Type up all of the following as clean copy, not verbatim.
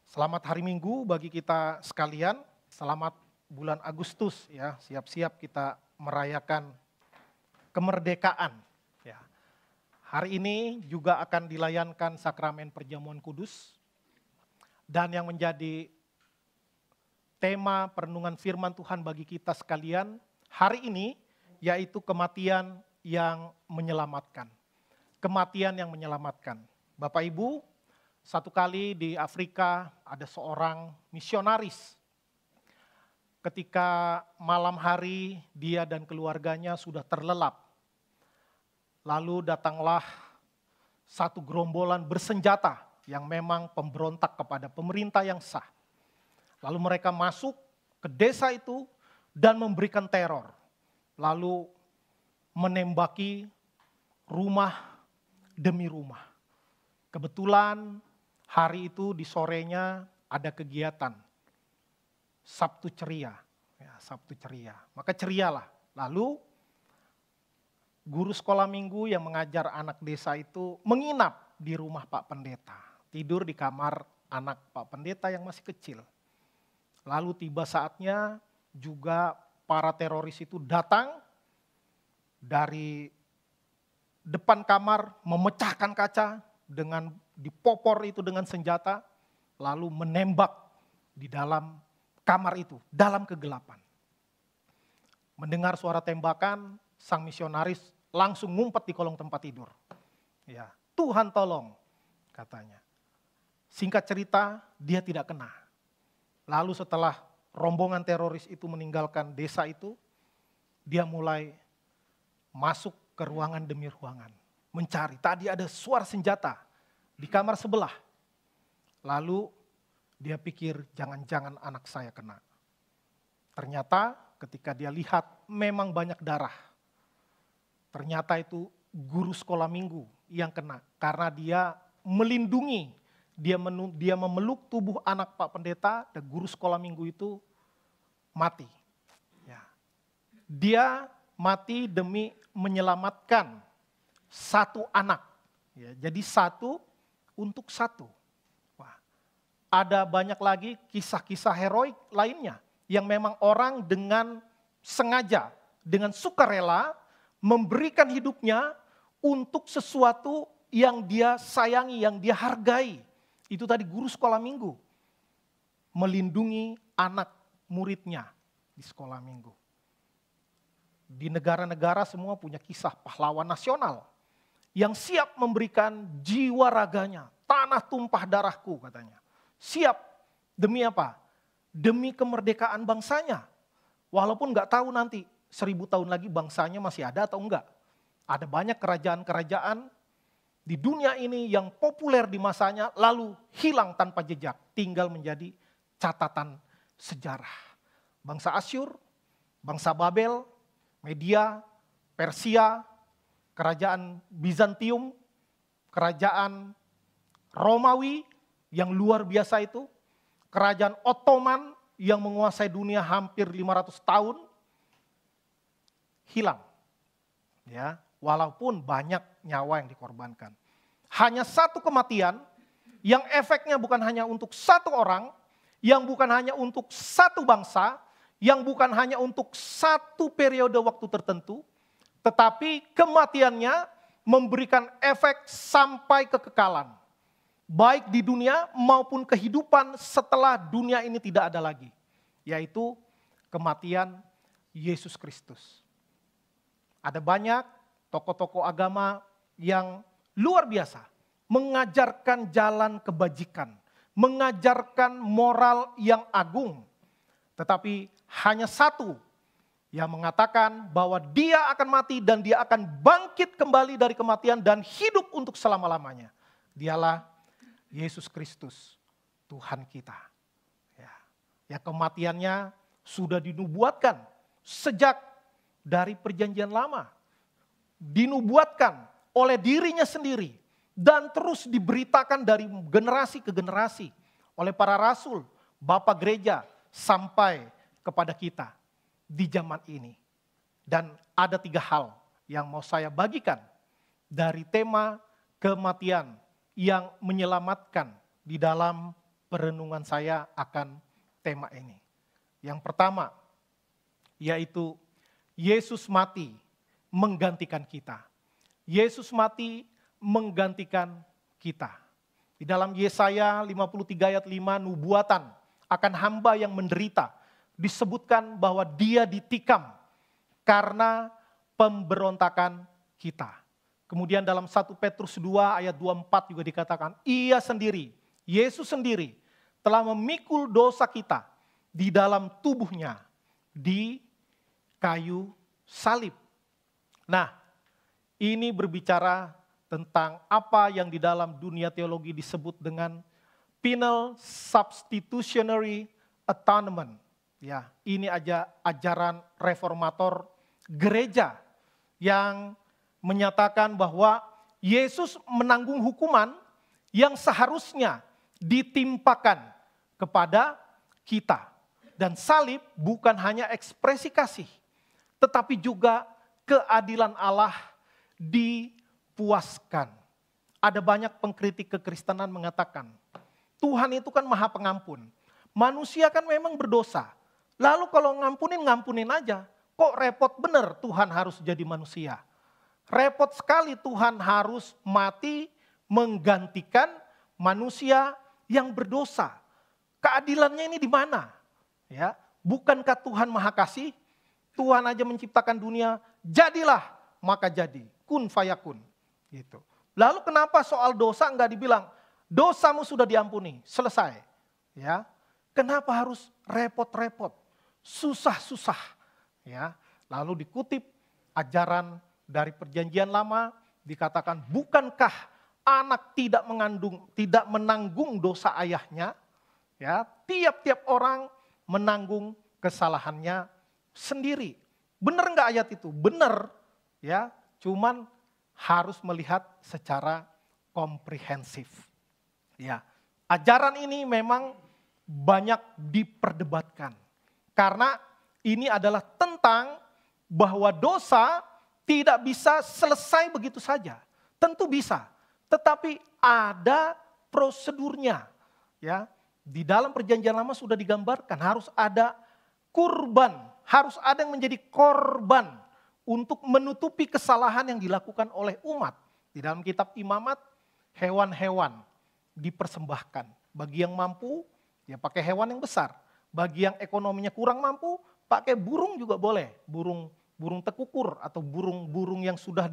Selamat hari Minggu bagi kita sekalian. Selamat bulan Agustus ya. Siap-siap kita merayakan kemerdekaan ya. Hari ini juga akan dilayankan sakramen perjamuan kudus. Dan yang menjadi tema perenungan firman Tuhan bagi kita sekalian hari ini yaitu kematian yang menyelamatkan. Kematian yang menyelamatkan. Bapak Ibu, satu kali di Afrika ada seorang misionaris. Ketika malam hari dia dan keluarganya sudah terlelap. Lalu datanglah satu gerombolan bersenjata yang memang pemberontak kepada pemerintah yang sah. Lalu mereka masuk ke desa itu dan memberikan teror. Lalu menembaki rumah demi rumah. Kebetulan hari itu di sorenya ada kegiatan Sabtu ceria. Ya, Sabtu ceria. Maka cerialah. Lalu guru sekolah minggu yang mengajar anak desa itu menginap di rumah Pak Pendeta. Tidur di kamar anak Pak Pendeta yang masih kecil. Lalu tiba saatnya juga para teroris itu datang dari depan kamar memecahkan kaca dengan dipopor itu dengan senjata, lalu menembak di dalam kamar itu, dalam kegelapan. Mendengar suara tembakan, sang misionaris langsung ngumpet di kolong tempat tidur. Ya, Tuhan tolong, katanya. Singkat cerita, dia tidak kena. Lalu setelah rombongan teroris itu meninggalkan desa itu, dia mulai masuk ke ruangan demi ruangan. Mencari, tadi ada suara senjata di kamar sebelah. Lalu dia pikir jangan-jangan anak saya kena. Ternyata ketika dia lihat memang banyak darah. Ternyata itu guru sekolah minggu yang kena. Karena dia melindungi, dia memeluk tubuh anak Pak Pendeta dan guru sekolah minggu itu mati. Ya. Dia mati demi menyelamatkan satu anak. Ya, jadi satu untuk satu. Wah, ada banyak lagi kisah-kisah heroik lainnya yang memang orang dengan sengaja, dengan sukarela memberikan hidupnya untuk sesuatu yang dia sayangi, yang dia hargai. Itu tadi guru sekolah minggu. Melindungi anak muridnya di sekolah minggu. Di negara-negara semua punya kisah pahlawan nasional yang siap memberikan jiwa raganya, tanah tumpah darahku katanya. Siap demi apa? Demi kemerdekaan bangsanya. Walaupun gak tahu nanti 1000 tahun lagi bangsanya masih ada atau enggak. Ada banyak kerajaan-kerajaan di dunia ini yang populer di masanya lalu hilang tanpa jejak. Tinggal menjadi catatan sejarah. Bangsa Asyur, bangsa Babel, Media, Persia, kerajaan Bizantium, kerajaan Romawi yang luar biasa itu, kerajaan Ottoman yang menguasai dunia hampir 500 tahun, hilang. Ya, walaupun banyak nyawa yang dikorbankan. Hanya satu kematian yang efeknya bukan hanya untuk satu orang, yang bukan hanya untuk satu bangsa, yang bukan hanya untuk satu periode waktu tertentu, tetapi kematiannya memberikan efek sampai kekekalan. Baik di dunia maupun kehidupan setelah dunia ini tidak ada lagi. Yaitu kematian Yesus Kristus. Ada banyak tokoh-tokoh agama yang luar biasa. Mengajarkan jalan kebajikan. Mengajarkan moral yang agung. Tetapi hanya satu yang mengatakan bahwa dia akan mati dan dia akan bangkit kembali dari kematian dan hidup untuk selama-lamanya. Dialah Yesus Kristus, Tuhan kita. Ya, kematiannya sudah dinubuatkan sejak dari perjanjian lama. Dinubuatkan oleh dirinya sendiri dan terus diberitakan dari generasi ke generasi oleh para rasul, bapak gereja, sampai kepada kita di zaman ini. Dan ada 3 hal yang mau saya bagikan dari tema kematian yang menyelamatkan di dalam perenungan saya akan tema ini. Yang pertama, yaitu Yesus mati menggantikan kita. Yesus mati menggantikan kita. Di dalam Yesaya 53 ayat 5, nubuatan akan hamba yang menderita, disebutkan bahwa dia ditikam karena pemberontakan kita. Kemudian dalam 1 Petrus 2 ayat 24 juga dikatakan, ia sendiri, Yesus sendiri telah memikul dosa kita di dalam tubuhnya di kayu salib. Nah, ini berbicara tentang apa yang di dalam dunia teologi disebut dengan penal substitutionary atonement. Ya, ini aja ajaran reformator gereja yang menyatakan bahwa Yesus menanggung hukuman yang seharusnya ditimpakan kepada kita. Dan salib bukan hanya ekspresi kasih, tetapi juga keadilan Allah dipuaskan. Ada banyak pengkritik kekristenan mengatakan, Tuhan itu kan maha pengampun. Manusia kan memang berdosa. Lalu kalau ngampunin aja. Kok repot bener Tuhan harus jadi manusia? Repot sekali Tuhan harus mati menggantikan manusia yang berdosa. Keadilannya ini di mana? Ya, bukankah Tuhan Maha Kasih? Tuhan aja menciptakan dunia, jadilah maka jadi, kun fayakun. Gitu. Lalu kenapa soal dosa enggak dibilang dosamu sudah diampuni, selesai? Ya, kenapa harus repot-repot, susah-susah? Ya, lalu dikutip ajaran dari Perjanjian Lama dikatakan, bukankah anak tidak menanggung dosa ayahnya? Ya, tiap-tiap orang menanggung kesalahannya sendiri. Benar enggak ayat itu? Benar, ya. Cuman harus melihat secara komprehensif. Ya, ajaran ini memang banyak diperdebatkan karena ini adalah tentang bahwa dosa tidak bisa selesai begitu saja. Tentu bisa, tetapi ada prosedurnya. Ya, di dalam Perjanjian Lama sudah digambarkan harus ada kurban, harus ada yang menjadi korban untuk menutupi kesalahan yang dilakukan oleh umat. Di dalam kitab Imamat, hewan-hewan dipersembahkan. Bagi yang mampu, ya pakai hewan yang besar. Bagi yang ekonominya kurang mampu, pakai burung juga boleh. Burung tekukur atau burung-burung yang sudah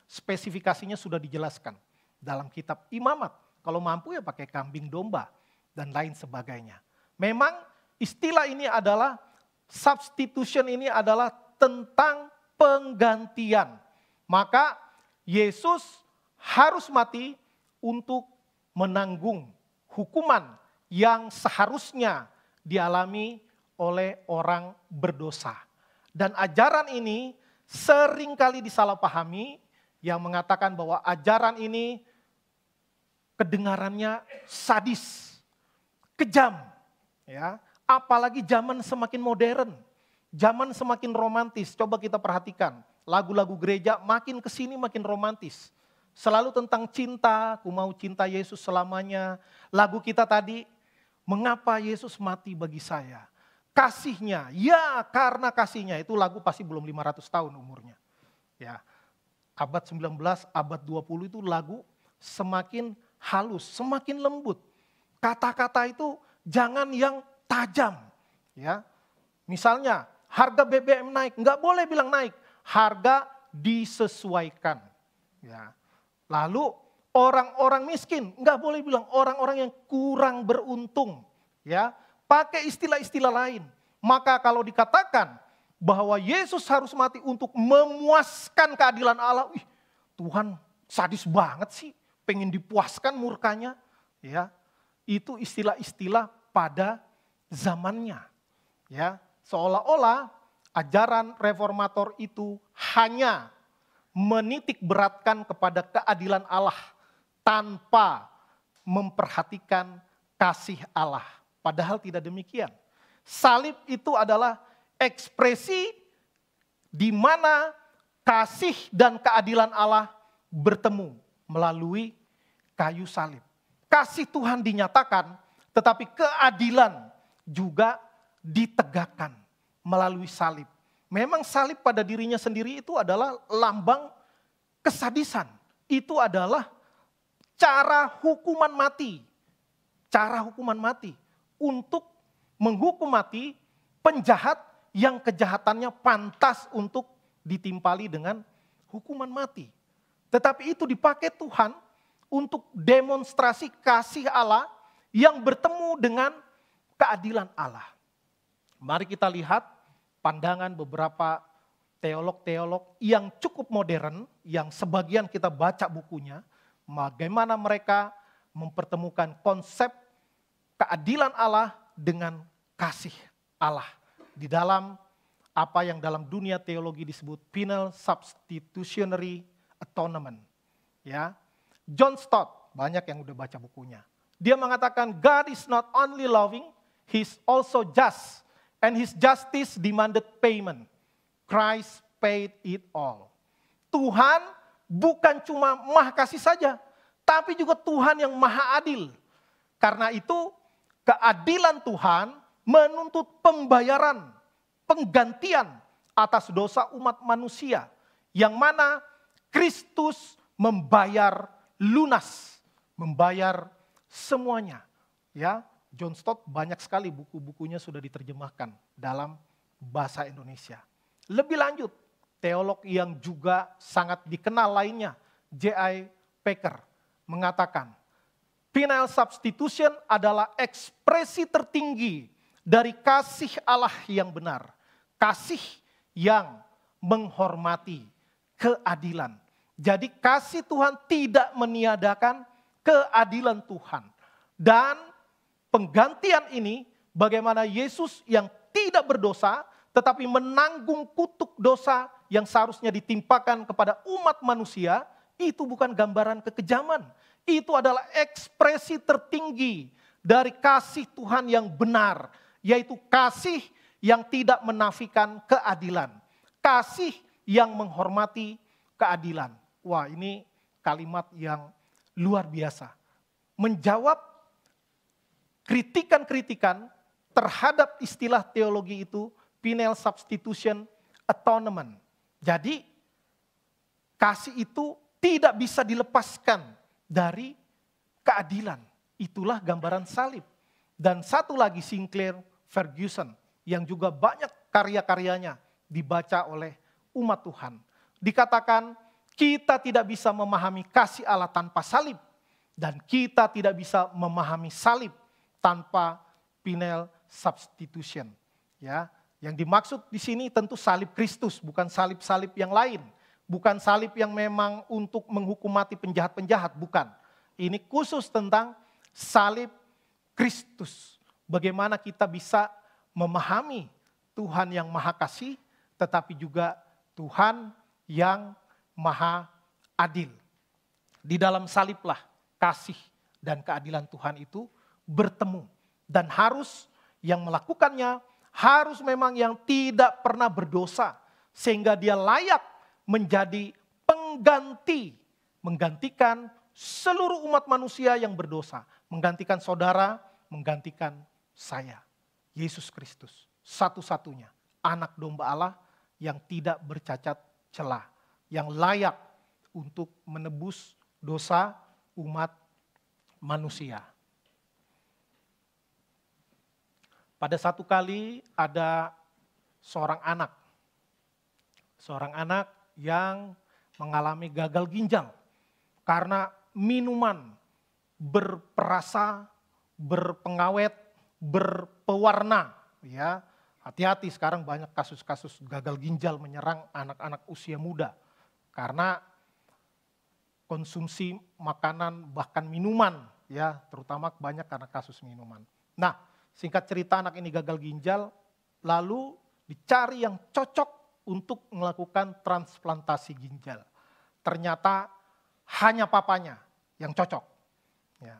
spesifikasinya sudah dijelaskan dalam kitab Imamat. Kalau mampu ya pakai kambing domba dan lain sebagainya. Memang istilah ini adalah, substitution ini adalah tentang penggantian. Maka Yesus harus mati untuk menanggung hukuman yang seharusnya dialami oleh orang berdosa. Dan ajaran ini seringkali disalahpahami yang mengatakan bahwa ajaran ini kedengarannya sadis, kejam, ya. Apalagi zaman semakin modern, zaman semakin romantis. Coba kita perhatikan, lagu-lagu gereja makin kesini makin romantis. Selalu tentang cinta, ku mau cinta Yesus selamanya. Lagu kita tadi, mengapa Yesus mati bagi saya? Kasihnya, ya karena kasihnya. Itu lagu pasti belum 500 tahun umurnya. Ya, abad 19, abad 20 itu lagu semakin halus, semakin lembut. Kata-kata itu jangan yang tajam. Ya, misalnya harga BBM naik, nggak boleh bilang naik. Harga disesuaikan. Ya. Lalu orang-orang miskin, nggak boleh bilang orang-orang yang kurang beruntung. Ya, pakai istilah-istilah lain. Maka kalau dikatakan bahwa Yesus harus mati untuk memuaskan keadilan Allah, Tuhan sadis banget sih, pengen dipuaskan murkanya. Ya, itu istilah-istilah pada zamannya. Ya, seolah-olah ajaran reformator itu hanya menitik beratkan kepada keadilan Allah tanpa memperhatikan kasih Allah. Padahal tidak demikian. Salib itu adalah ekspresi di mana kasih dan keadilan Allah bertemu melalui kayu salib. Kasih Tuhan dinyatakan tetapi keadilan juga ditegakkan melalui salib. Memang salib pada dirinya sendiri itu adalah lambang kesadisan. Itu adalah cara hukuman mati. Cara hukuman mati untuk menghukum mati penjahat yang kejahatannya pantas untuk ditimpali dengan hukuman mati. Tetapi itu dipakai Tuhan untuk demonstrasi kasih Allah yang bertemu dengan keadilan Allah. Mari kita lihat pandangan beberapa teolog-teolog yang cukup modern, yang sebagian kita baca bukunya, bagaimana mereka mempertemukan konsep keadilan Allah dengan kasih Allah di dalam apa yang dalam dunia teologi disebut penal substitutionary atonement. Ya, John Stott, banyak yang udah baca bukunya. Dia mengatakan God is not only loving, He's also just, and His justice demanded payment. Christ paid it all. Tuhan bukan cuma maha kasih saja, tapi juga Tuhan yang maha adil. Karena itu keadilan Tuhan menuntut pembayaran, penggantian atas dosa umat manusia. Yang mana Kristus membayar lunas, membayar semuanya. Ya, John Stott banyak sekali buku-bukunya sudah diterjemahkan dalam bahasa Indonesia. Lebih lanjut, teolog yang juga sangat dikenal lainnya, J.I. Packer, mengatakan, penal substitution adalah ekspresi tertinggi dari kasih Allah yang benar. Kasih yang menghormati keadilan. Jadi kasih Tuhan tidak meniadakan keadilan Tuhan. Dan penggantian ini bagaimana Yesus yang tidak berdosa tetapi menanggung kutuk dosa yang seharusnya ditimpakan kepada umat manusia, itu bukan gambaran kekejaman. Itu adalah ekspresi tertinggi dari kasih Tuhan yang benar, yaitu kasih yang tidak menafikan keadilan. Kasih yang menghormati keadilan. Wah, ini kalimat yang luar biasa. Menjawab kritikan-kritikan terhadap istilah teologi itu, penal substitution atonement. Jadi kasih itu tidak bisa dilepaskan dari keadilan. Itulah gambaran salib. Dan satu lagi Sinclair Ferguson yang juga banyak karya-karyanya dibaca oleh umat Tuhan. Dikatakan kita tidak bisa memahami kasih Allah tanpa salib. Dan kita tidak bisa memahami salib tanpa penal substitution. Ya, yang dimaksud di sini tentu salib Kristus, bukan salib-salib yang lain. Bukan salib yang memang untuk menghukum mati penjahat-penjahat, bukan. Ini khusus tentang salib Kristus. Bagaimana kita bisa memahami Tuhan yang maha kasih, tetapi juga Tuhan yang maha adil. Di dalam saliblah kasih dan keadilan Tuhan itu bertemu. Dan harus yang melakukannya harus memang yang tidak pernah berdosa. Sehingga dia layak menjadi pengganti. Menggantikan seluruh umat manusia yang berdosa. Menggantikan saudara, menggantikan saya. Yesus Kristus, satu-satunya anak domba Allah yang tidak bercacat celah. Yang layak untuk menebus dosa umat manusia. Pada satu kali ada seorang anak yang mengalami gagal ginjal karena minuman berperasa, berpengawet, berpewarna. Ya, hati-hati sekarang banyak kasus-kasus gagal ginjal menyerang anak-anak usia muda karena konsumsi makanan bahkan minuman, ya terutama banyak karena kasus minuman. Nah, singkat cerita anak ini gagal ginjal, lalu dicari yang cocok untuk melakukan transplantasi ginjal. Ternyata hanya papanya yang cocok. Ya.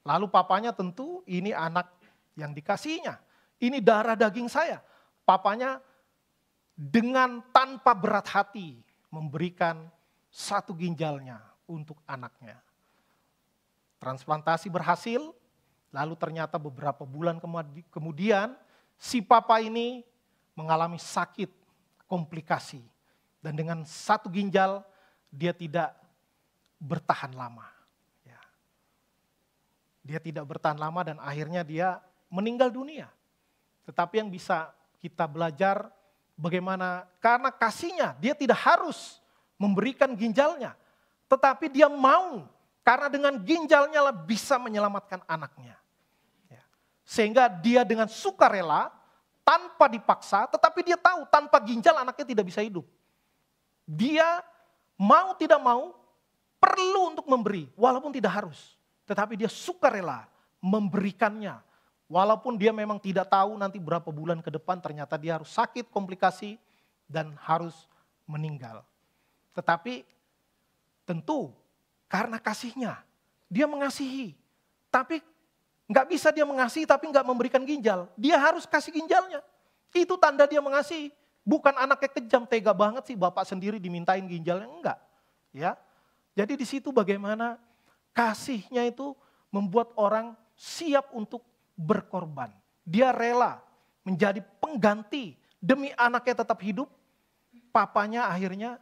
Lalu papanya tentu ini anak yang dikasihinya. Ini darah daging saya. Papanya dengan tanpa berat hati memberikan satu ginjalnya untuk anaknya. Transplantasi berhasil, Lalu ternyata beberapa bulan kemudian si papa ini mengalami sakit, komplikasi. Dan dengan satu ginjal dia tidak bertahan lama. Ya. Dia tidak bertahan lama dan akhirnya dia meninggal dunia. Tetapi yang bisa kita belajar bagaimana karena kasihnya dia tidak harus memberikan ginjalnya. Tetapi dia mau karena dengan ginjalnya lah bisa menyelamatkan anaknya. Ya. Sehingga dia dengan sukarela tanpa dipaksa tetapi dia tahu tanpa ginjal anaknya tidak bisa hidup. Dia mau tidak mau perlu untuk memberi walaupun tidak harus. Tetapi dia sukarela memberikannya. Walaupun dia memang tidak tahu nanti berapa bulan ke depan ternyata dia harus sakit, komplikasi, dan harus meninggal. Tetapi tentu karena kasihnya, dia mengasihi. Tapi nggak bisa dia mengasihi tapi nggak memberikan ginjal. Dia harus kasih ginjalnya. Itu tanda dia mengasihi. Bukan anaknya kejam, tega banget sih bapak sendiri dimintain ginjalnya, enggak. Ya. Jadi di situ bagaimana kasihnya itu membuat orang siap untuk berkorban. Dia rela menjadi pengganti demi anaknya tetap hidup. Papanya akhirnya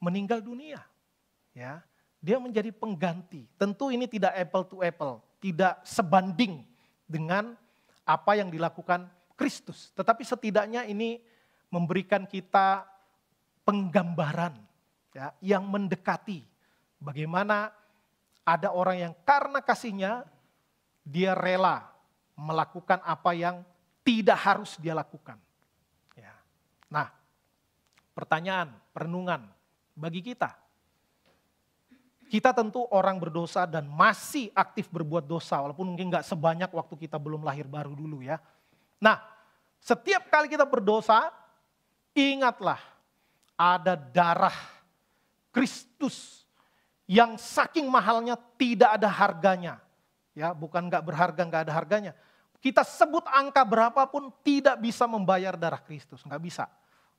meninggal dunia. Ya, dia menjadi pengganti. Tentu ini tidak apple to apple, tidak sebanding dengan apa yang dilakukan Kristus. Tetapi setidaknya ini memberikan kita penggambaran ya, yang mendekati bagaimana ada orang yang karena kasihnya dia rela melakukan apa yang tidak harus dia lakukan. Ya. Nah, pertanyaan, perenungan bagi kita. Kita tentu orang berdosa dan masih aktif berbuat dosa, walaupun mungkin gak sebanyak waktu kita belum lahir baru dulu ya. Nah, setiap kali kita berdosa, ingatlah ada darah Kristus yang saking mahalnya tidak ada harganya. Ya, bukan gak berharga, gak ada harganya. Kita sebut angka berapapun tidak bisa membayar darah Kristus, gak bisa.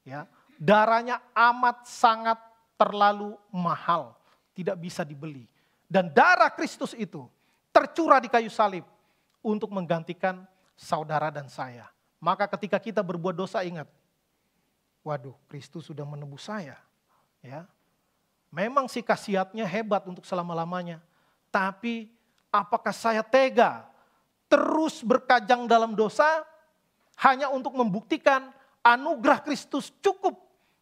Ya, darahnya amat sangat terlalu mahal, tidak bisa dibeli. Dan darah Kristus itu tercurah di kayu salib untuk menggantikan saudara dan saya. Maka ketika kita berbuat dosa ingat, waduh Kristus sudah menebus saya. Ya, memang sih khasiatnya hebat untuk selama-lamanya. Tapi apakah saya tega terus berkajang dalam dosa hanya untuk membuktikan anugerah Kristus cukup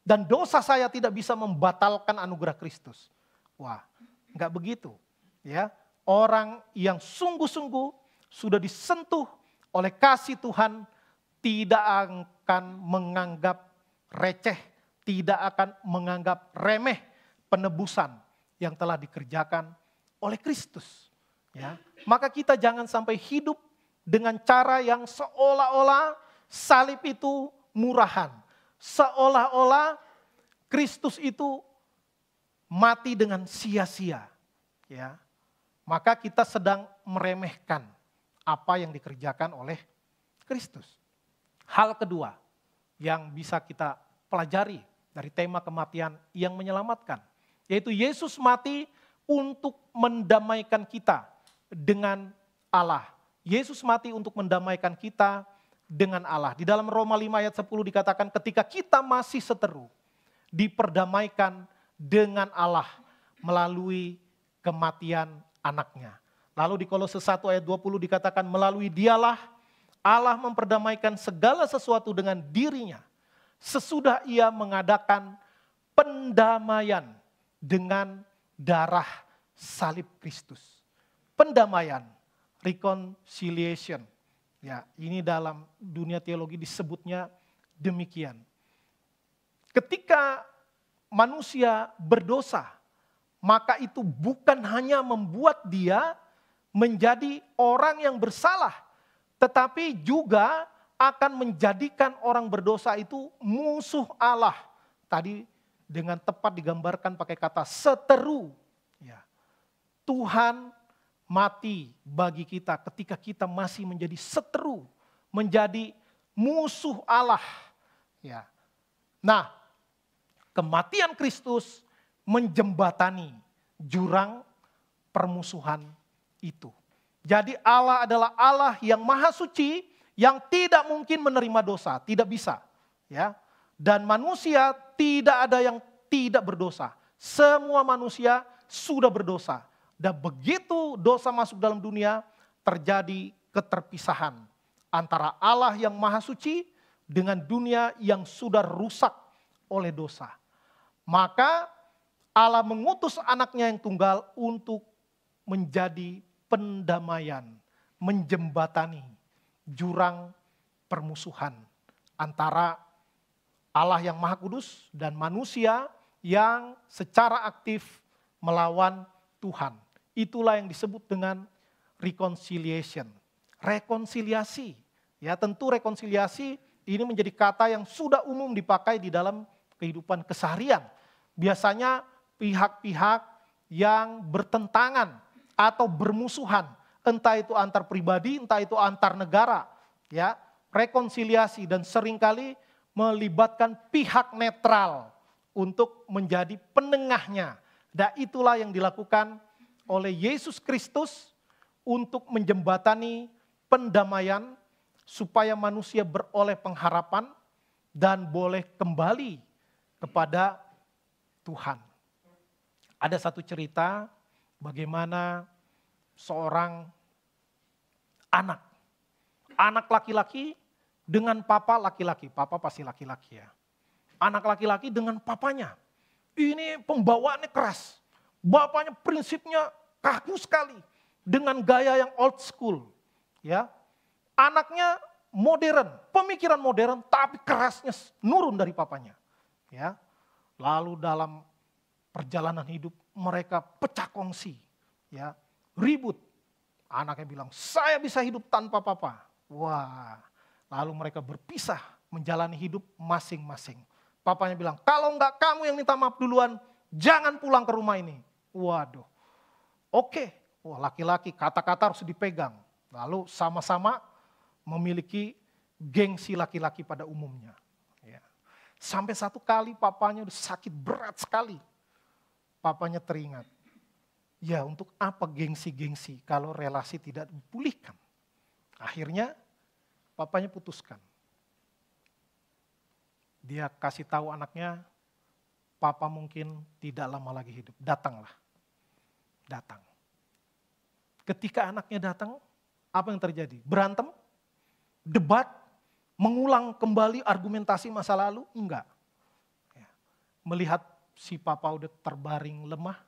dan dosa saya tidak bisa membatalkan anugerah Kristus? Wah, enggak begitu. Ya, orang yang sungguh-sungguh sudah disentuh oleh kasih Tuhan tidak akan menganggap receh, tidak akan menganggap remeh penebusan yang telah dikerjakan oleh Kristus. Ya, maka kita jangan sampai hidup dengan cara yang seolah-olah salib itu murahan. Seolah-olah Kristus itu mati dengan sia-sia. Ya, maka kita sedang meremehkan apa yang dikerjakan oleh Kristus. Hal kedua yang bisa kita pelajari dari tema kematian yang menyelamatkan, yaitu Yesus mati untuk mendamaikan kita dengan Allah. Yesus mati untuk mendamaikan kita dengan Allah. Di dalam Roma 5 ayat 10 dikatakan ketika kita masih seteru, diperdamaikan dengan Allah melalui kematian anaknya. Lalu di Kolose 1 ayat 20 dikatakan melalui dialah Allah memperdamaikan segala sesuatu dengan dirinya sesudah ia mengadakan pendamaian dengan darah salib Kristus. Pendamaian, reconciliation. Ya, ini dalam dunia teologi disebutnya demikian. Ketika manusia berdosa, maka itu bukan hanya membuat dia menjadi orang yang bersalah, tetapi juga akan menjadikan orang berdosa itu musuh Allah. Tadi dengan tepat digambarkan pakai kata seteru. Ya. Tuhan mati bagi kita ketika kita masih menjadi seteru, menjadi musuh Allah. Ya. Nah, kematian Kristus menjembatani jurang permusuhan itu. Jadi Allah adalah Allah yang maha suci, yang tidak mungkin menerima dosa, tidak bisa. Ya. Dan manusia tidak ada yang tidak berdosa. Semua manusia sudah berdosa. Dan begitu dosa masuk dalam dunia, terjadi keterpisahan antara Allah yang maha suci dengan dunia yang sudah rusak oleh dosa. Maka Allah mengutus anaknya yang tunggal untuk menjadi pendamaian, menjembatani jurang permusuhan antara Allah yang Maha Kudus dan manusia yang secara aktif melawan Tuhan. Itulah yang disebut dengan reconciliation, rekonsiliasi. Ya, tentu rekonsiliasi ini menjadi kata yang sudah umum dipakai di dalam kehidupan keseharian. Biasanya pihak-pihak yang bertentangan atau bermusuhan, entah itu antar pribadi, entah itu antar negara, ya, rekonsiliasi dan seringkali melibatkan pihak netral untuk menjadi penengahnya. Dan itulah yang dilakukan oleh Yesus Kristus untuk menjembatani pendamaian supaya manusia beroleh pengharapan dan boleh kembali kepada Tuhan. Ada satu cerita bagaimana seorang anak laki-laki dengan papa laki-laki, papa pasti laki-laki ya. Anak laki-laki dengan papanya, ini pembawaannya keras, bapaknya prinsipnya kaku sekali, dengan gaya yang old school. Ya, anaknya modern, pemikiran modern, tapi kerasnya nurun dari papanya. Ya, lalu dalam perjalanan hidup mereka pecah kongsi, ya, ribut. Anaknya bilang, saya bisa hidup tanpa papa. Wah, lalu mereka berpisah menjalani hidup masing-masing. Papanya bilang, kalau enggak kamu yang minta maaf duluan, jangan pulang ke rumah ini. Waduh, oke. Wah, laki-laki kata-kata harus dipegang. Lalu sama-sama memiliki gengsi laki-laki pada umumnya. Ya. Sampai satu kali papanya udah sakit berat sekali. Papanya teringat, ya untuk apa gengsi-gengsi kalau relasi tidak dipulihkan. Akhirnya papanya putuskan. Dia kasih tahu anaknya, papa mungkin tidak lama lagi hidup, datanglah. Datang. Ketika anaknya datang, apa yang terjadi? Berantem? Debat? Mengulang kembali argumentasi masa lalu? Enggak. Ya. Melihat si papa udah terbaring lemah,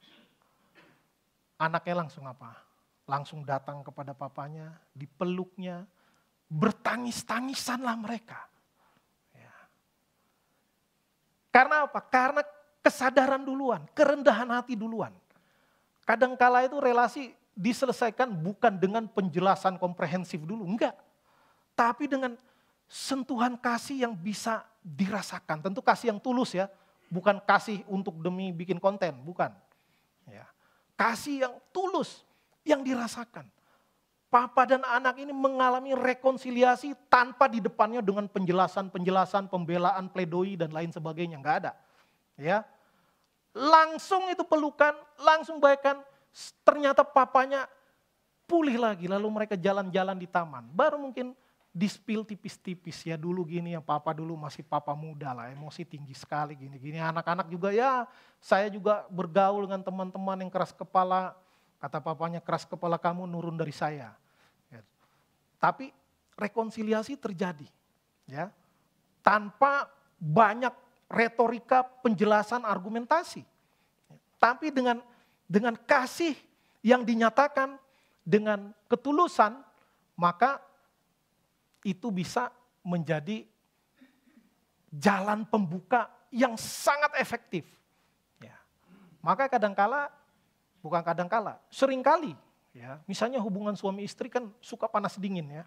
anaknya langsung apa? Langsung datang kepada papanya, dipeluknya, bertangis-tangisanlah mereka. Ya. Karena apa? Karena kesadaran duluan, kerendahan hati duluan. Kadangkala itu relasi diselesaikan bukan dengan penjelasan komprehensif dulu, enggak. Tapi dengan sentuhan kasih yang bisa dirasakan. Tentu kasih yang tulus ya, bukan kasih untuk demi bikin konten, bukan. Ya. Kasih yang tulus, yang dirasakan. Papa dan anak ini mengalami rekonsiliasi tanpa di depannya dengan penjelasan-penjelasan, pembelaan, pledoi dan lain sebagainya, enggak ada. Ya. Langsung itu pelukan, langsung baikan, ternyata papanya pulih lagi, lalu mereka jalan-jalan di taman. Baru mungkin di-spill tipis-tipis ya, dulu gini ya, papa dulu masih papa muda lah, emosi tinggi sekali gini-gini. Anak-anak juga ya, saya juga bergaul dengan teman-teman yang keras kepala. Kata papanya, keras kepala kamu nurun dari saya. Ya. Tapi rekonsiliasi terjadi ya, tanpa banyak retorika, penjelasan, argumentasi. Tapi dengan kasih yang dinyatakan dengan ketulusan, maka itu bisa menjadi jalan pembuka yang sangat efektif. Ya. Maka seringkali, ya, misalnya hubungan suami istri kan suka panas dingin ya.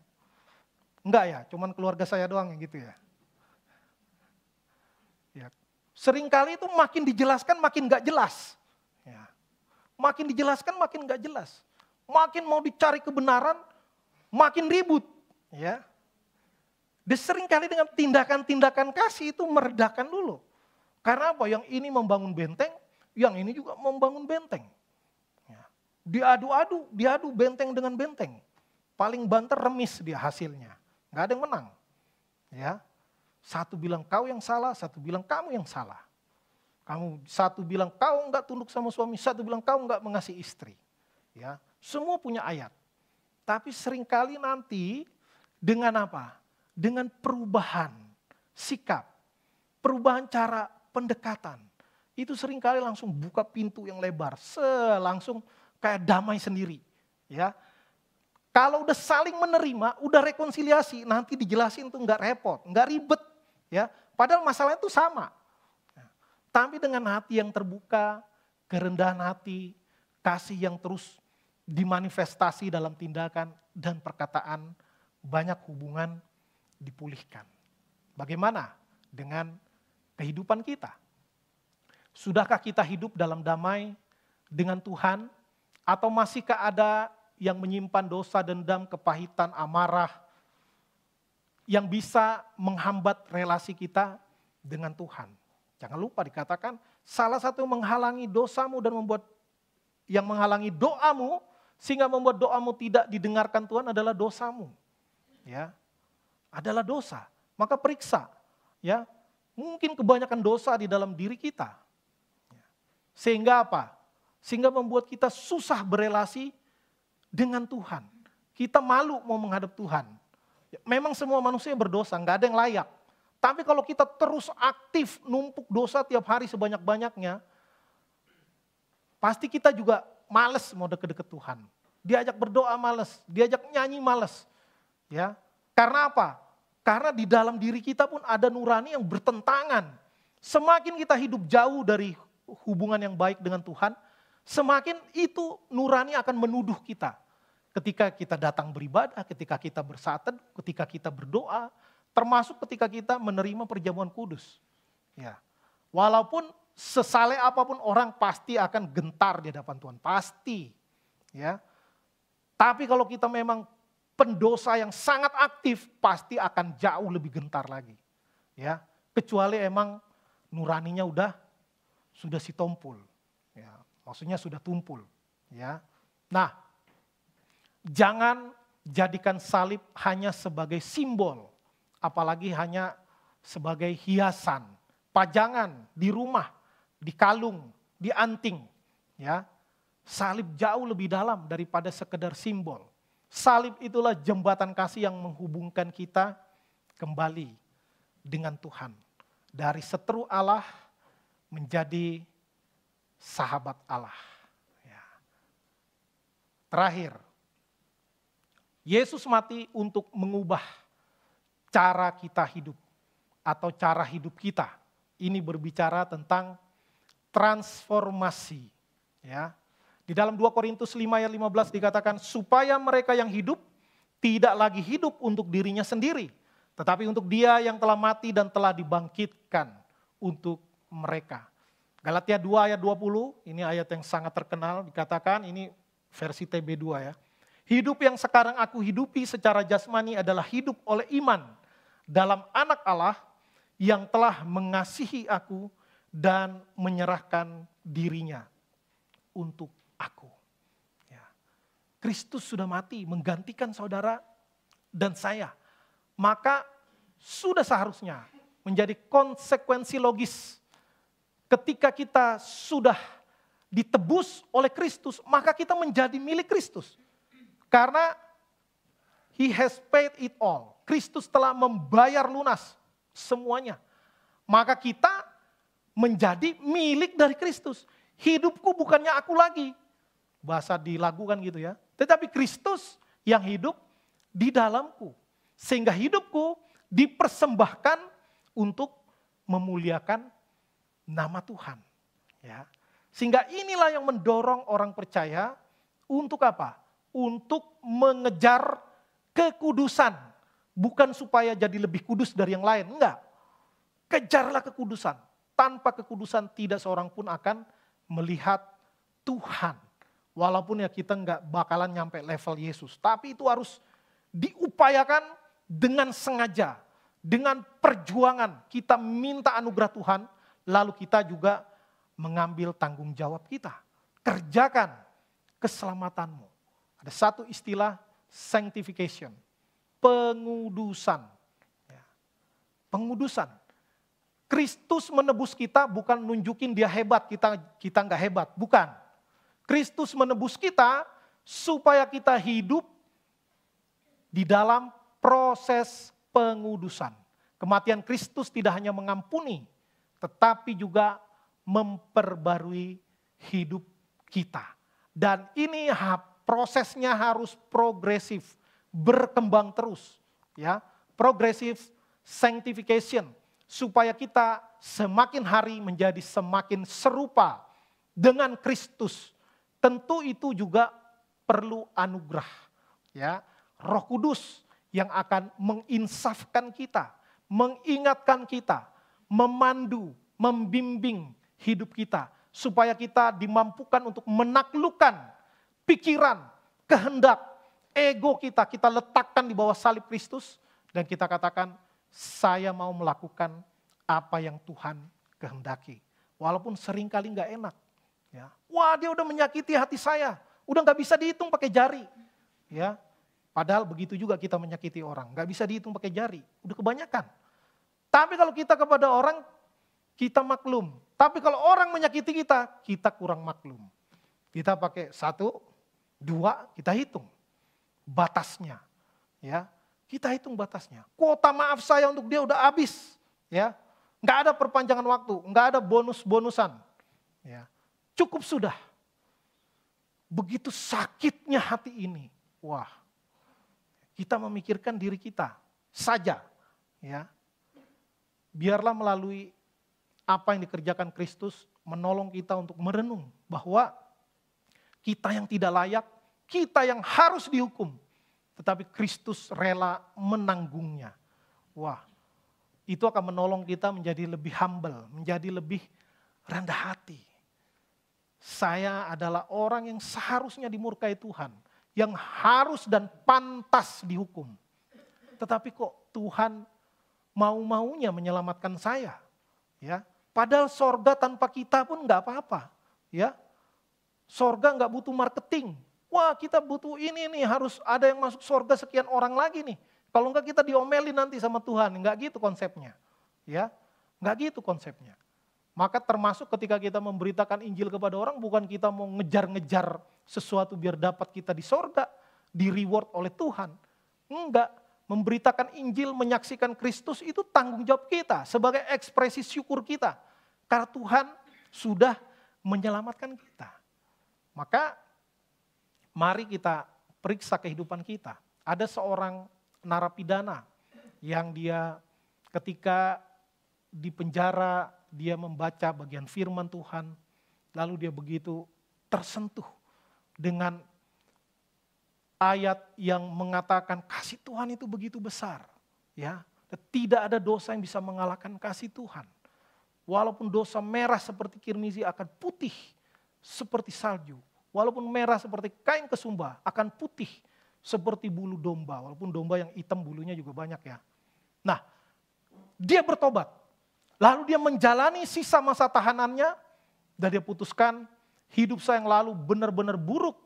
Enggak ya, cuman keluarga saya doang yang gitu ya. Ya. Seringkali itu makin dijelaskan makin gak jelas. Ya. Makin dijelaskan makin gak jelas. Makin mau dicari kebenaran, makin ribut. Ya. Dan seringkali dengan tindakan-tindakan kasih itu meredakan dulu. Karena apa? Yang ini membangun benteng, yang ini juga membangun benteng. Ya. diadu benteng dengan benteng. Paling banter remis dia hasilnya. Nggak ada yang menang. Ya. Satu bilang kau yang salah, satu bilang kamu yang salah. Satu bilang kau enggak tunduk sama suami, satu bilang kau enggak mengasihi istri. Ya. Semua punya ayat. Tapi seringkali nanti dengan apa? Dengan perubahan sikap, perubahan cara pendekatan. Itu seringkali langsung buka pintu yang lebar, langsung kayak damai sendiri. Ya. Kalau udah saling menerima, udah rekonsiliasi, nanti dijelasin tuh nggak repot, nggak ribet, ya. Padahal masalahnya itu sama. Tapi dengan hati yang terbuka, kerendahan hati, kasih yang terus dimanifestasi dalam tindakan dan perkataan, banyak hubungan dipulihkan. Bagaimana dengan kehidupan kita? Sudahkah kita hidup dalam damai dengan Tuhan? Atau masihkah ada yang menyimpan dosa, dendam, kepahitan, amarah yang bisa menghambat relasi kita dengan Tuhan? Jangan lupa dikatakan salah satu yang menghalangi dosamu dan yang menghalangi doamu sehingga membuat doamu tidak didengarkan Tuhan adalah dosamu. Ya. Adalah dosa. Maka periksa, ya. Mungkin kebanyakan dosa di dalam diri kita. Sehingga apa? Sehingga membuat kita susah berelasi dengan Tuhan. Kita malu mau menghadap Tuhan. Memang semua manusia berdosa, nggak ada yang layak. Tapi kalau kita terus aktif numpuk dosa tiap hari sebanyak-banyaknya, pasti kita juga males mau deket-deket Tuhan. Diajak berdoa males, diajak nyanyi males. Ya. Karena apa? Karena di dalam diri kita pun ada nurani yang bertentangan. Semakin kita hidup jauh dari hubungan yang baik dengan Tuhan, semakin itu nurani akan menuduh kita. Ketika kita datang beribadah, ketika kita bersatu, ketika kita berdoa, termasuk ketika kita menerima perjamuan kudus. Ya. Walaupun sesaleh apapun orang pasti akan gentar di hadapan Tuhan, pasti. Ya. Tapi kalau kita memang pendosa yang sangat aktif, pasti akan jauh lebih gentar lagi. Ya. Kecuali emang nuraninya sudah si tompul. Ya. Maksudnya sudah tumpul. Ya. Nah, jangan jadikan salib hanya sebagai simbol. Apalagi hanya sebagai hiasan, pajangan di rumah, di kalung, di anting. Ya. Salib jauh lebih dalam daripada sekedar simbol. Salib itulah jembatan kasih yang menghubungkan kita kembali dengan Tuhan. Dari seteru Allah menjadi sahabat Allah. Ya. Terakhir, Yesus mati untuk mengubah cara kita hidup atau cara hidup kita. Ini berbicara tentang transformasi. Ya. Di dalam 2 Korintus 5 ayat 15 dikatakan, supaya mereka yang hidup tidak lagi hidup untuk dirinya sendiri, tetapi untuk Dia yang telah mati dan telah dibangkitkan untuk mereka. Galatia 2 ayat 20, ini ayat yang sangat terkenal, dikatakan, ini versi TB2 ya. Hidup yang sekarang aku hidupi secara jasmani adalah hidup oleh iman dalam anak Allah yang telah mengasihi aku dan menyerahkan dirinya untuk aku. Ya. Kristus sudah mati menggantikan saudara dan saya. Maka sudah seharusnya menjadi konsekuensi logis ketika kita sudah ditebus oleh Kristus, maka kita menjadi milik Kristus. Karena He has paid it all. Kristus telah membayar lunas semuanya. Maka kita menjadi milik dari Kristus. Hidupku bukannya aku lagi. Bahasa di lagu kan gitu ya. Tetapi Kristus yang hidup di dalamku. Sehingga hidupku dipersembahkan untuk memuliakan nama Tuhan. Ya. Sehingga inilah yang mendorong orang percaya untuk apa? Untuk mengejar kekudusan. Bukan supaya jadi lebih kudus dari yang lain. Enggak. Kejarlah kekudusan. Tanpa kekudusan tidak seorang pun akan melihat Tuhan. Walaupun ya kita enggak bakalan nyampe level Yesus. Tapi itu harus diupayakan dengan sengaja. Dengan perjuangan kita minta anugerah Tuhan. Lalu kita juga mengambil tanggung jawab kita. Kerjakan keselamatanmu. Ada satu istilah sanctification, pengudusan. Ya, pengudusan. Kristus menebus kita bukan nunjukin dia hebat, kita nggak hebat, bukan. Kristus menebus kita supaya kita hidup di dalam proses pengudusan. Kematian Kristus tidak hanya mengampuni, tetapi juga memperbarui hidup kita. Dan ini prosesnya harus progresif, berkembang terus. Ya, progressive sanctification, supaya kita semakin hari menjadi semakin serupa dengan Kristus. Tentu itu juga perlu anugerah. Ya, Roh Kudus yang akan menginsafkan kita, mengingatkan kita, memandu, membimbing hidup kita. Supaya kita dimampukan untuk menaklukkan pikiran, kehendak, ego kita letakkan di bawah salib Kristus. Dan kita katakan, saya mau melakukan apa yang Tuhan kehendaki. Walaupun seringkali gak enak. Ya. Wah, dia udah menyakiti hati saya, udah gak bisa dihitung pakai jari. Ya. Padahal begitu juga kita menyakiti orang, gak bisa dihitung pakai jari, udah kebanyakan. Tapi kalau kita kepada orang, kita maklum. Tapi kalau orang menyakiti kita, kita kurang maklum. Kita pakai 1, 2, kita hitung batasnya. Ya, kita hitung batasnya. Kuota maaf saya untuk dia udah habis. Ya, nggak ada perpanjangan waktu, nggak ada bonus-bonusan. Ya, cukup sudah. Begitu sakitnya hati ini. Wah, kita memikirkan diri kita saja. Ya, biarlah melalui apa yang dikerjakan Kristus menolong kita untuk merenung bahwa kita yang tidak layak, kita yang harus dihukum, tetapi Kristus rela menanggungnya. Wah, itu akan menolong kita menjadi lebih humble, menjadi lebih rendah hati. Saya adalah orang yang seharusnya dimurkai Tuhan, yang harus dan pantas dihukum. Tetapi kok Tuhan mau-maunya menyelamatkan saya? Ya, padahal sorga tanpa kita pun nggak apa-apa. Ya, sorga nggak butuh marketing. Wah, kita butuh ini nih, harus ada yang masuk sorga sekian orang lagi nih. Kalau enggak kita diomelin nanti sama Tuhan, enggak gitu konsepnya. Ya, enggak gitu konsepnya. Maka termasuk ketika kita memberitakan Injil kepada orang, bukan kita mau ngejar-ngejar sesuatu biar dapat kita di sorga, di reward oleh Tuhan. Enggak, memberitakan Injil, menyaksikan Kristus itu tanggung jawab kita sebagai ekspresi syukur kita. Karena Tuhan sudah menyelamatkan kita. Maka mari kita periksa kehidupan kita. Ada seorang narapidana yang dia ketika di penjara dia membaca bagian firman Tuhan, lalu dia begitu tersentuh dengan ayat yang mengatakan kasih Tuhan itu begitu besar, ya. Tidak ada dosa yang bisa mengalahkan kasih Tuhan. Walaupun dosa merah seperti kirmizi akan putih seperti salju. Walaupun merah seperti kain kesumba akan putih seperti bulu domba. Walaupun domba yang hitam bulunya juga banyak ya. Nah, dia bertobat. Lalu dia menjalani sisa masa tahanannya dan dia putuskan hidup saya yang lalu benar-benar buruk.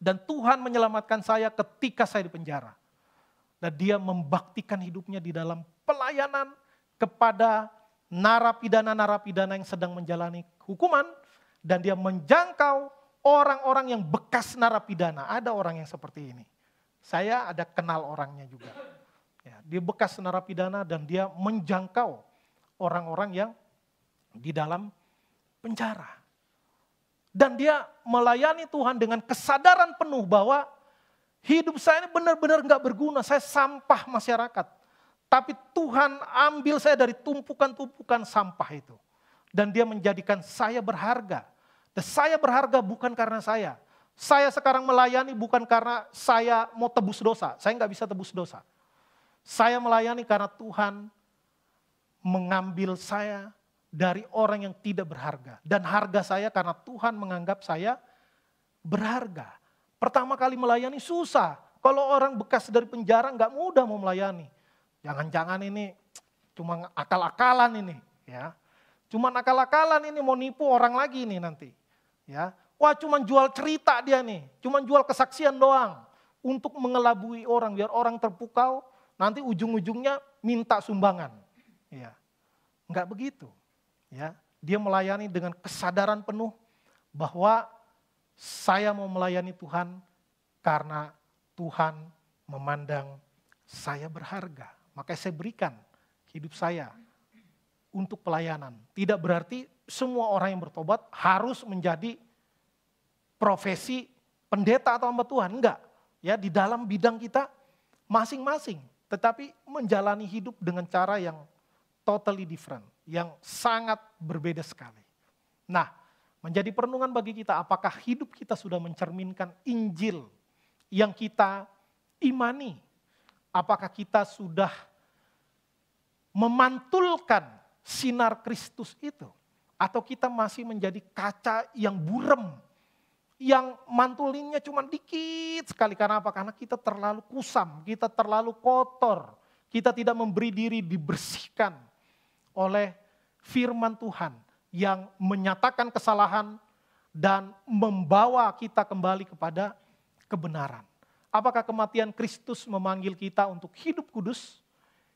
Dan Tuhan menyelamatkan saya ketika saya di penjara. Dan dia membaktikan hidupnya di dalam pelayanan kepada narapidana-narapidana yang sedang menjalani hukuman. Dan dia menjangkau orang-orang yang bekas narapidana. Ada orang yang seperti ini. Saya ada kenal orangnya juga. Ya, dia bekas narapidana dan dia menjangkau orang-orang yang di dalam penjara. Dan dia melayani Tuhan dengan kesadaran penuh bahwa hidup saya ini benar-benar gak berguna. Saya sampah masyarakat. Tapi Tuhan ambil saya dari tumpukan-tumpukan sampah itu. Dan dia menjadikan saya berharga. Dan saya berharga bukan karena saya. Saya sekarang melayani bukan karena saya mau tebus dosa. Saya gak bisa tebus dosa. Saya melayani karena Tuhan mengambil saya dari orang yang tidak berharga. Dan harga saya karena Tuhan menganggap saya berharga. Pertama kali melayani susah. Kalau orang bekas dari penjara gak mudah mau melayani. Jangan-jangan ini cuma akal-akalan ini. Ya, cuma akal-akalan ini mau nipu orang lagi nih nanti. Ya, Wah, cuman jual cerita dia nih, cuman jual kesaksian doang untuk mengelabui orang biar orang terpukau, nanti ujung-ujungnya minta sumbangan. Ya, enggak begitu. Ya, dia melayani dengan kesadaran penuh bahwa saya mau melayani Tuhan karena Tuhan memandang saya berharga. Makanya saya berikan hidup saya untuk pelayanan. Tidak berarti semua orang yang bertobat harus menjadi profesi pendeta atau hamba Tuhan. Enggak. Ya, di dalam bidang kita masing-masing. Tetapi menjalani hidup dengan cara yang totally different. Yang sangat berbeda sekali. Nah, menjadi perenungan bagi kita, apakah hidup kita sudah mencerminkan Injil yang kita imani? Apakah kita sudah memantulkan sinar Kristus itu? Atau kita masih menjadi kaca yang buram, yang mantulinnya cuma dikit sekali. Karena apa? Karena kita terlalu kusam, kita terlalu kotor. Kita tidak memberi diri dibersihkan oleh firman Tuhan yang menyatakan kesalahan dan membawa kita kembali kepada kebenaran. Apakah kematian Kristus memanggil kita untuk hidup kudus,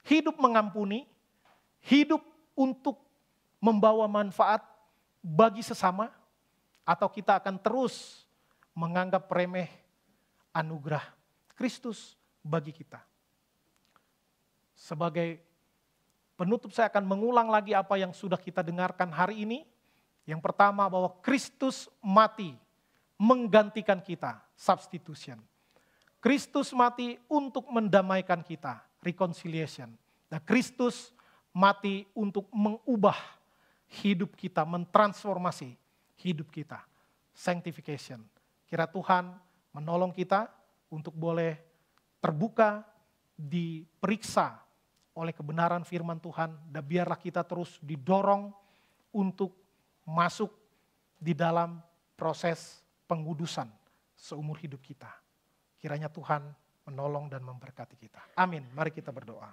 hidup mengampuni, hidup untuk membawa manfaat bagi sesama, atau kita akan terus menganggap remeh anugerah Kristus bagi kita? Sebagai penutup, saya akan mengulang lagi apa yang sudah kita dengarkan hari ini. Yang pertama, bahwa Kristus mati menggantikan kita, substitution. Kristus mati untuk mendamaikan kita, reconciliation. Dan Kristus mati untuk mengubah hidup kita, mentransformasi hidup kita, sanctification. Kira Tuhan menolong kita untuk boleh terbuka, diperiksa oleh kebenaran firman Tuhan, dan biarlah kita terus didorong untuk masuk di dalam proses pengudusan seumur hidup kita. Kiranya Tuhan menolong dan memberkati kita. Amin. Mari kita berdoa.